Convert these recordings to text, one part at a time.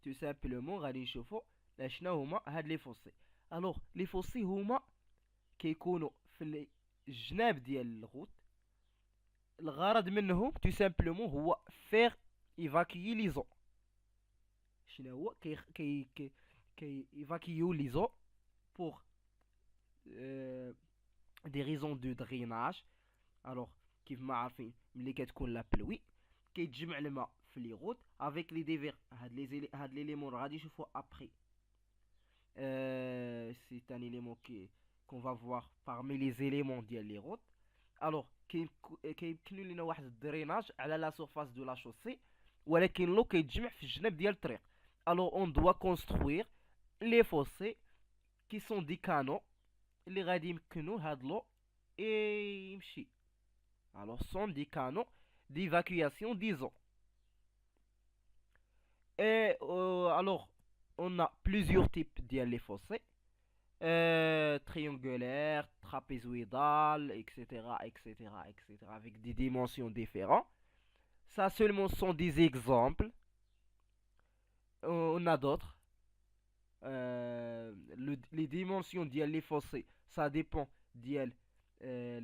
تو سامبلومون غادي نشوفو شنو هما هاد لي فوسي. الوغ لي فوسي هما كيكونوا في الجناب ديال الغوت. الغرض منهم تو سامبلومون هو فيغ ايفاكيي لي زو. شنو هو كي ايفاكيو لي زو بور دي ريزون دو دريناج. الوغ كيف ما عارفين ملي كتكون لا بلوي كيتجمع الماء في لي غوت افيك لي ديفير. هاد ليليمون غادي نشوفو ابري. C'est un élément qu'on va voir parmi les éléments ديال لي غوت. الوغ كيمكن لينا واحد الدريناج على لا سورفاس دو لا شوسي، ولكن لو كيتجمع في الجناب ديال الطريق. الوغ اون دوا كونستروير لي فوسي كي سون دي كانو اللي غادي يمكنوا هاد لو اي يمشي. الوغ سون دي كانو ديفاكياسيون ديزون. Et alors, on a plusieurs types de fossés. Triangulaires, trapézoïdales, etc., etc., etc., avec des dimensions différentes. Ça seulement sont des exemples. On a d'autres. Les dimensions des fossés, ça dépend de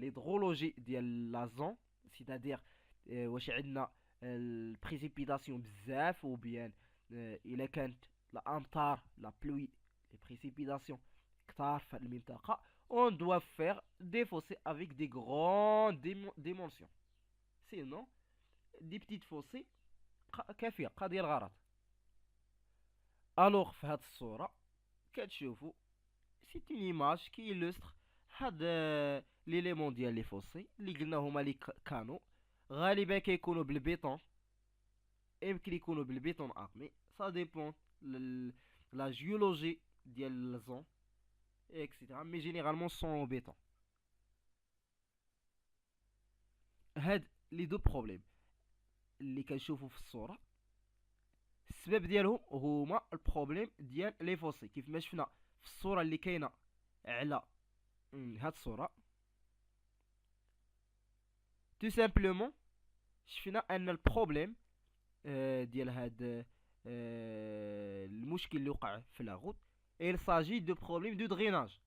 l'hydrologie de la zone. C'est-à-dire, واش عندنا البريسيبيتاسيون بزاف ou bien إلا كانت الأمطار لا بلوي les précipitations كتار في المنطقة. On doit faire des fossés avec des grandes dimensions. Sinon des petites fossés كافية قضية الغرض. الوغ في هاد الصورة كتشوفوا سي اون ايماج كي illustre هاد ليليمون ديال لي فوسي اللي قلنا هما لي كانو. غالبا كيكونوا بالبيطون، يمكن يكونوا بالبيطون ارمي، سا ديبون لا جيولوجي ديال الزون اكسيتيرا، مي جينيرالمون سون بيطون. هاد لي دو بروبليم اللي كنشوفو في الصورة السبب ديالهم هما البروبليم ديال لي فوسي كيف ما شفنا في الصورة اللي كاينة على هاد الصورة. تو سامبلومون شفنا ان البروبليم ديال هاد المشكل اللي وقع في لاغوت il s'agit de problème de drainage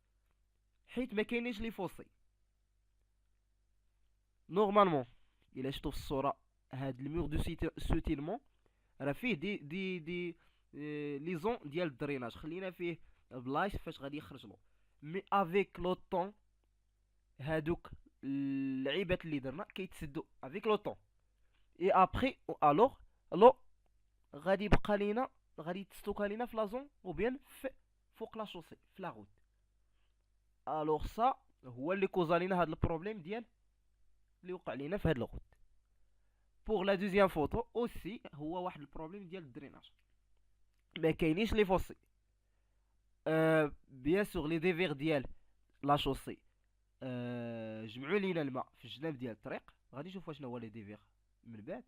حيت ما كاينينش لي فوسي. نورمالمون الا شفتو في الصورة هاد المور دو سوتيلمون راه فيه دي لي زون ديال الدريناج، خلينا فيه بلايص فاش غادي يخرج لو. مي افيك لو طون هادوك اللعيبات اللي درنا كيتسدو افيك لو طون اي ابري الوغ لو غادي يبقى لينا غادي تستوكا لينا في لا زون او بيان فوق لا شوسي في لا روت. الوغ سا هو اللي كوزا لينا هاد البروبليم ديال اللي وقع لينا في هاد الغوت. بوغ لا دوزيام فوتو اوسي هو واحد البروبليم ديال الدريناج، ما كاينينش لي فوسي. بيان سور لي ديفير ديال لا شوسي جمعوا لينا الماء في الجناب ديال الطريق. غادي نشوفوا شنو هو لي ديفير من بعد.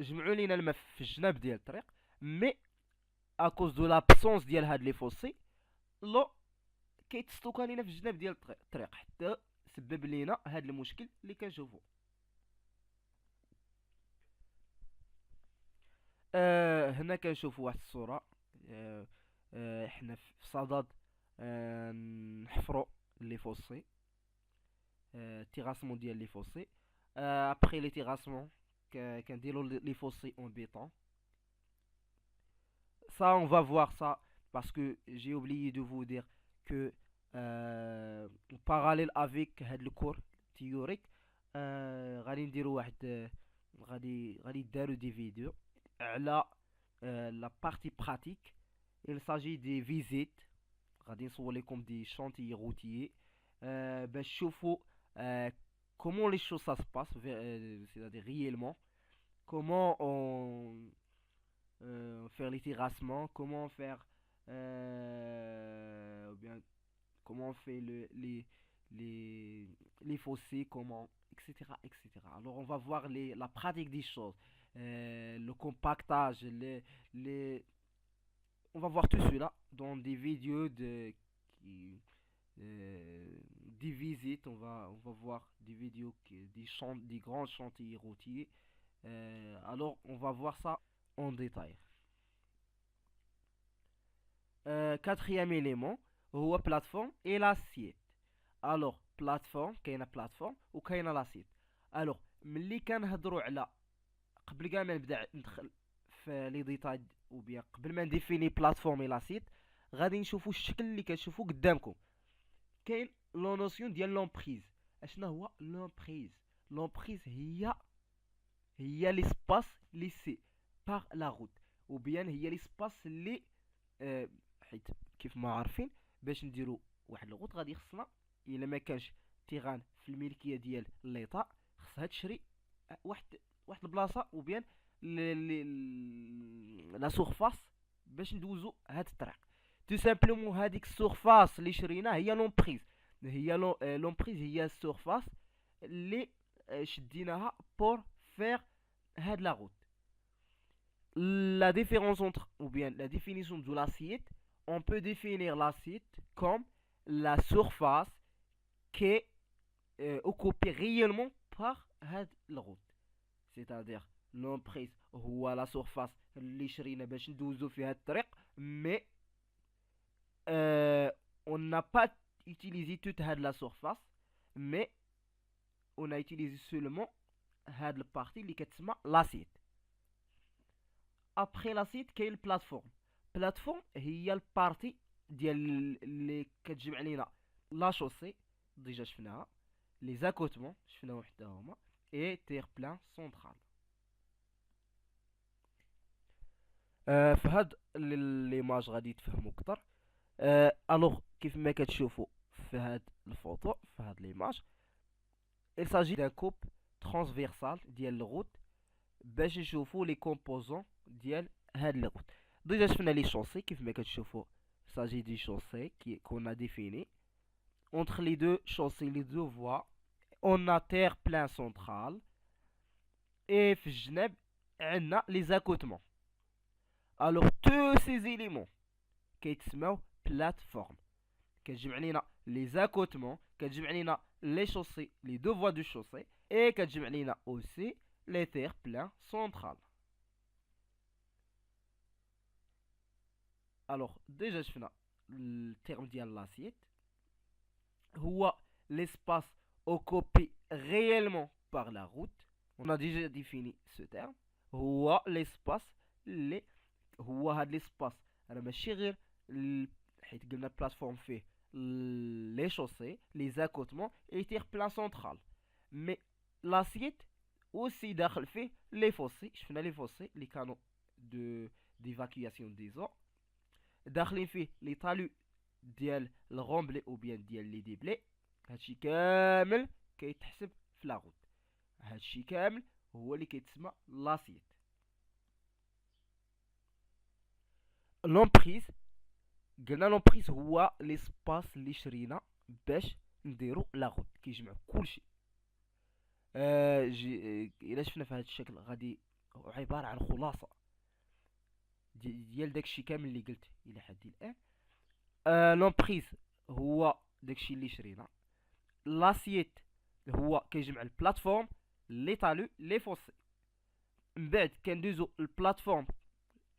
جمعوا لينا الماء في الجناب ديال الطريق، مي اكوز دو لابسونس ديال هاد لي فوسي لو كيتستوكا لينا في الجناب ديال الطريق حتى سبب لينا هاد المشكل اللي كنشوفو. هنا كنشوفوا واحد الصورة. حنا في صدد نحفروا لي فوسي، تيغاسمون ديال لي فوسي. ابري لي تيغاسمون كنديروا لي فوسي اون بيطون. Ça on va voir ça parce que j'ai oublié de vous dire que en parallèle avec هاد الكور تيوريك غادي نديرو واحد غادي دارو دي فيديو على لا بارتي براتيك. il s'agit des visites. غادي نصور لكم دي شانتي روتيي باش تشوفوا comment les choses ça se passe, c'est-à-dire réellement comment on faire les terrassements, comment faire ou bien comment on fait les fossés, comment etc etc. Alors on va voir la pratique des choses, le compactage, on va voir tout cela dans des vidéos des visites. On va voir des vidéos des grands chantiers routiers. Alors on va voir ça en détail. quatrième élément هو plateforme et l'assiette. الوغ بلاتفورم كاينه بلاتفورم وكاينه لاسيت. الوغ ملي كنهضروا على قبل كاع ما نبدا ندخل في لي ديتاي او بيان قبل ما نديفيني بلاتفورم اي لاسيت غادي نشوفوا الشكل اللي كتشوفوا قدامكم. كاين لو نوسيون ديال لومبريز. اشنا هو لومبريز؟ لومبريز هي ليسباس لي سي باغ لا روت او بيان هي ليسباس اللي حيت كيف ما عارفين باش نديروا واحد الغوت غادي خصنا الا ما كانش تيغان في الملكيه ديال ليطا خصها تشري واحد البلاصه او بيان لا سورفاس باش ندوزو هاد الطريق. تو سامبلومون هاديك السورفاس اللي شرينا هي لومبريز. هي لومبريز هي السورفاس اللي شديناها بور فير هاد لا روت. La différence entre, ou bien la définition de l'assiette, on peut définir l'assiette comme la surface qui est occupée réellement par la route. C'est-à-dire, l'emprise هو la surface اللي شرينا باش ندوزو في هاد الطريق mais on n'a pas utilisé toute la surface mais on a utilisé seulement هاد البارتي اللي كتسمى l'assiette. ابخي لاسيت كاين البلاتفورم. البلاتفورم هي البارتي ديال اللي كتجمع لينا لا شوسي ديجا شفناها، لي زاكوتمون شفناهم حتى هما، اي تير بلان سونترال. في هاد ليماج غادي تفهموا اكثر. الوغ كيف ما كتشوفوا في هاد الفوتو في هاد ليماج il s'agit d'un coupe transversal ديال الغوت باش نشوفوا لي كومبوزون ديال هاد لي روت. ديجا شفنا لي شوسي كيف ما كتشوفوا s'agit دي شوسي كي qu'on a défini entre les deux chaussées les deux voies on a terre plein central et في الجناب عندنا لي زاكوتمون. الوغ تو سي زيليمون كيتسماو بلاتفورم، كتجمع لينا لي زاكوتمون، كتجمع لينا لي شوسي لي دو فوا دو شوسي اي كتجمع لينا اوسي لي تير بلان سونترال. الوغ ديجا شفنا التيرم ديال لاسيت هو l'espace occupé réellement par la route. On a déjà défini ce terme. هو l'espace اللي هو هاد l'espace راه ماشي غير حيت قلنا بلاتفورم فيه لي شوسي لي زاكوتمون اي تير بلان سونترال مي لاسيت اوسي داخل فيه لي فوسي. شفنا لي فوسي اللي كانوا ديفاكياسيون دي زو داخلين فيه لي طالو ديال الغومبلي او بيان ديال لي ديبلي. هادشي كامل كيتحسب في لاغوت، هادشي كامل هو اللي كيتسمى لاسيت. لومبريز قلنا لومبريز هو ليسباس اللي شرينا باش نديرو لاغوت كيجمع كلشي. الا شفنا في هذا الشكل غادي عباره عن خلاصه ديال داكشي كامل اللي قلت الى حد الان. لومبريز هو داكشي اللي شرينا، لاسيت هو كيجمع البلاتفورم لي طالو لي فوسي. من بعد كندوزو البلاتفورم،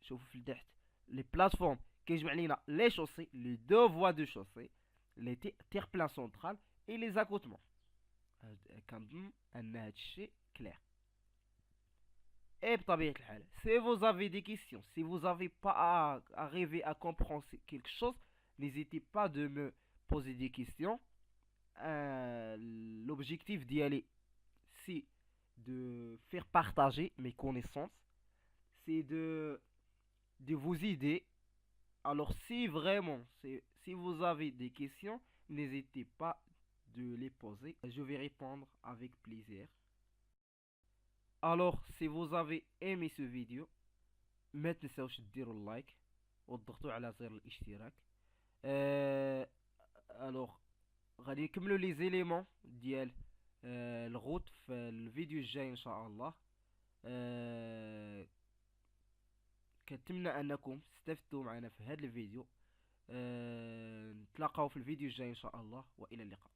شوفوا في التحت لي بلاتفورم كيجمع لينا لي شوسي لي دو فوا دو شوسي لي تير بلان سونترال اي لي زاكوتمون. كنظن ان هادشي كلير. Et بطبيعة الحال si vous avez des questions, si vous n'avez pas arrivé à comprendre quelque chose, n'hésitez pas de me poser des questions. L'objectif d'y aller, c'est de faire partager mes connaissances, c'est de vous aider. Alors si vraiment, si vous avez des questions, n'hésitez pas de les poser. Je vais répondre avec plaisir. Alors si vous avez aimé ce vidéo ما تنساوش ديروا اللايك وتضغطوا على زر الاشتراك. الوغ غادي نكملوا لي زيليمون ديال الغوت في الفيديو الجاي ان شاء الله. كنتمنى انكم استفدتوا معنا في هذا الفيديو. نتلاقاو في الفيديو الجاي ان شاء الله، والى اللقاء.